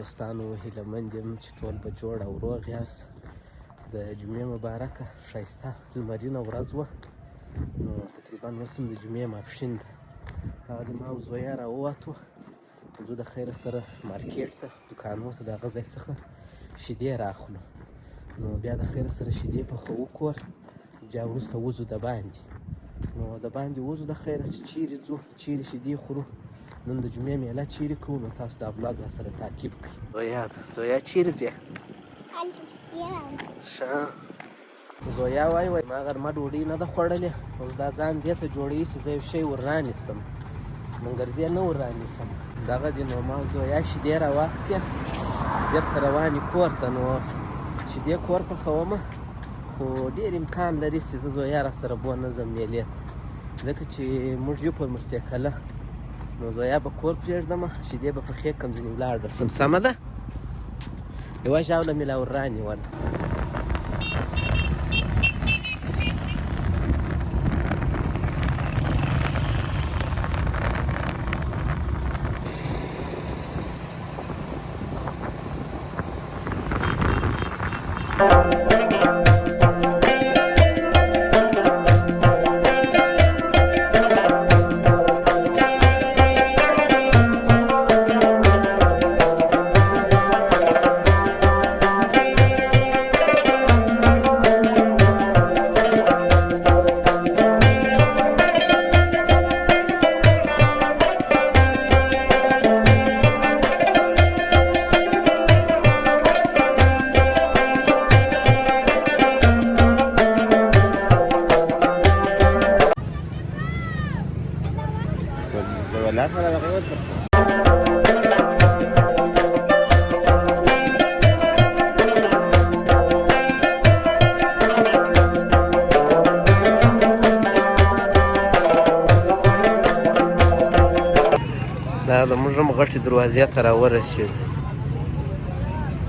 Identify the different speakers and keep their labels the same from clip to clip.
Speaker 1: دوستانو هیله مند یم چې ټول به جوړ او روغ یاست. د جمعې مبارکه ښایسته لمرینه ورځ وه، نو تقریبا اوس هم د جمعې ماپښین ده. هغه د ما او زویه راووتو، ځو د خیره سره مارکیټ ته، دوکانو ته، د هغه ځای څخه شیدې راخلو. نو بیا د خیره سره شیدې پخوو کور، بیا وروسته وځو د باندې. نو د باندې وځو د خیره چې چیرې ځو، چیرې شیدې خورو، نن د جمعې میله چیرې کوو، نو تاسو دا ولاګ راسره تعقیب کړئ. زویا چیرې ځې؟ ښه زویا وایي ما غرمه ډوډۍ نه ده خوړلې، اوس دا ځان دې ته جوړوي چې زه یو شی ور رانیسم، منګرځې نه ور رانیسم. دغه دي نو ما زویا شیدې راواخیستې، بېرته روانې کور ته. نو شیدې کور پخومه، خو ډېر امکان لري چې زه زویا راسره بونځم میلې ته، ځکه چې موږ یو پر مرسیکله. نو زویا به کور پرېږدمه، شیدې به پخې کړم، ځینې ولاړ به سم. سمه ده، یوه ژاوله مې لا ور رانیوله. دا د موږ هم غټې دروازې ته راورسېدو،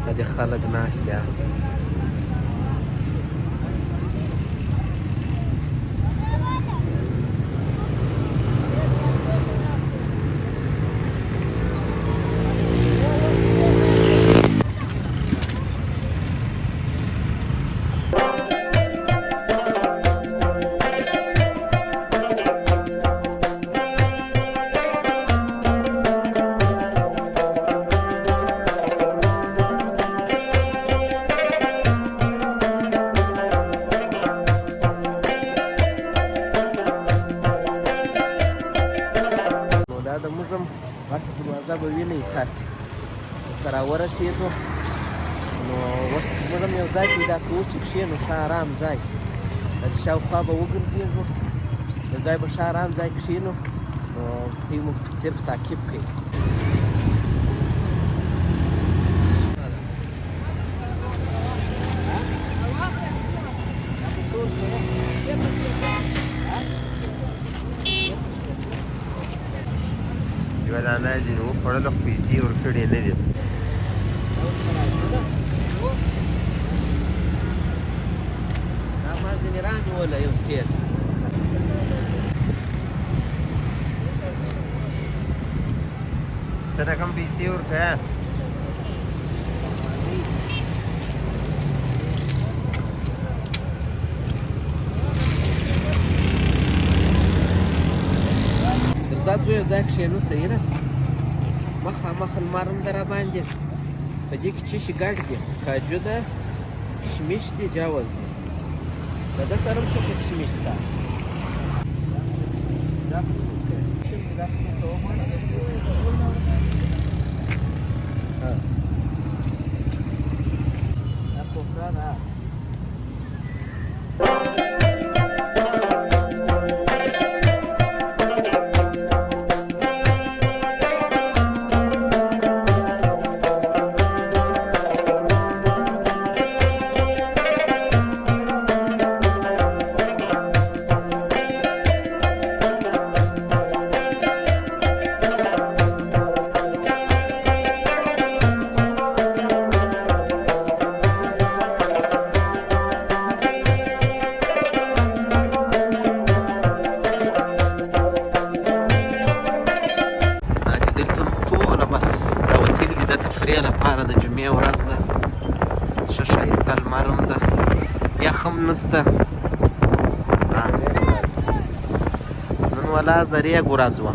Speaker 1: دا دې خلک ناست دي. د موږ هم غټه دروازه به وینئ تاسې، ورته راورسېدو. نو اوس موږ هم یو ځای پیدا کوو چې کښېنو، ښه ارام ځای، داسې شاوخوا به وګرځېږو، یو ځای به ښه ارام ځای کښېنو. نو دوی مو صرف تعقیب کوي. یوه دانه یې ځینې وخوړله، خو پیسې یې ورکړې نه دي. دا ما ځینې رانیوله یو سیل. ته رقم پیسې ورکړه. دا ځو یو ځای کښېنو، صحیح ده. مخامخ لمر هم ده راباندې، په دې کې څه شي ګډ دي، کاجو ده، کشمش دي، جوز دي، د ده سره هم څه کشمش شته. دا کوپره ده. ښه ښایسته لمر هم ده، یخ هم نشته. نن ولا د ریګ ورځ وه.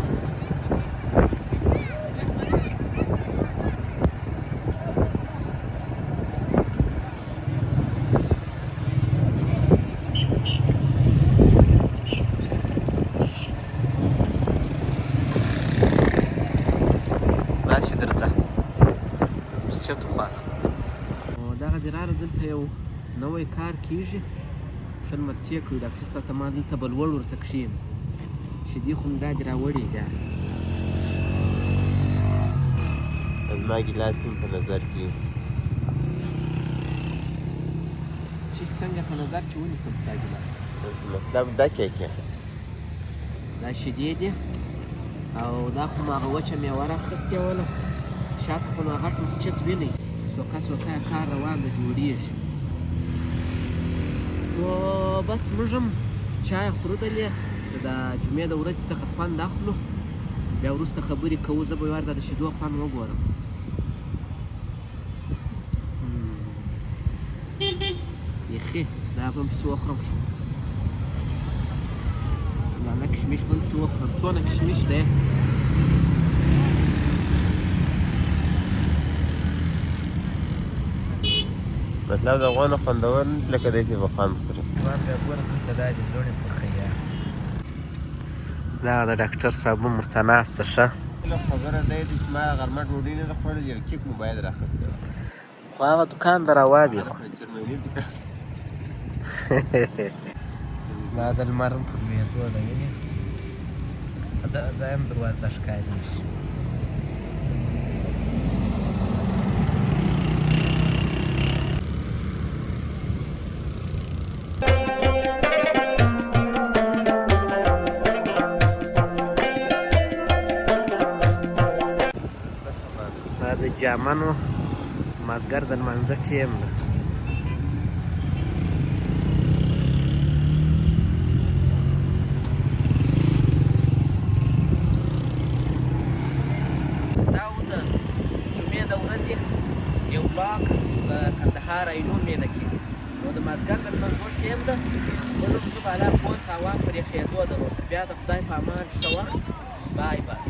Speaker 1: راشي درځه مسجد خواته. دغه دې راغله دلته یو نوی کار کېږي، ښه لمرچې کوي. ډاکټر صاحب ته ما دلته به لوړ ورته کښېنم، شیدې خو مې دا دې راوړې ده. زما ګیلاس هم په نظر کې چې څنګه په نظر کې ونیسم ستا ګیلاس. مطلب ډکې کې دا شیدې دي او دا خو مو هغه وچه میوه راخیستې وله، شاته خو نو غټ مسجد وینئ، سوکه سوکه یې کار روان ده، جوړېږي. نو بس موږ هم چای خورو دلې، د جمعې د ورځې څخه خوند اخلو، بیا وروسته خبرې کوو. زه به یې ورته د شیدو خوند وګورم. بیخي دا به هم پسې وخورم، لاله کشمیش به هم پسې وخورم. څونه کشمیش دی؟ مطلب د غوانه خوندور لکه داسې به خوند خوري. غوان بیا ګوره دلته دا دې لوڼې پخوي. دا د ډاکټر صاحب هم ورته ناسته ښه خبره دی. داسې ما غرمه ډوډۍ نه ده خوړلې، یو کیک مو باید راخیستی وه، خو هغه دوکان د راوابېخو. دا د لمر هم پر لوېدو ده، وینې دغه ځای هم دروازه ښکارېږي. دا د جامنو مازدیګر د لمانځه ټیم ده. دا و د جمعې د ورځې یو بلاک په کندهار ایلون مېله کې، نو د مازدیګر د لمانځو ټیم ده. موږ هم زه بالا پورته هوا پرې خېدو ده. نو بیا د خدای په امان ښه وخت. بای بای.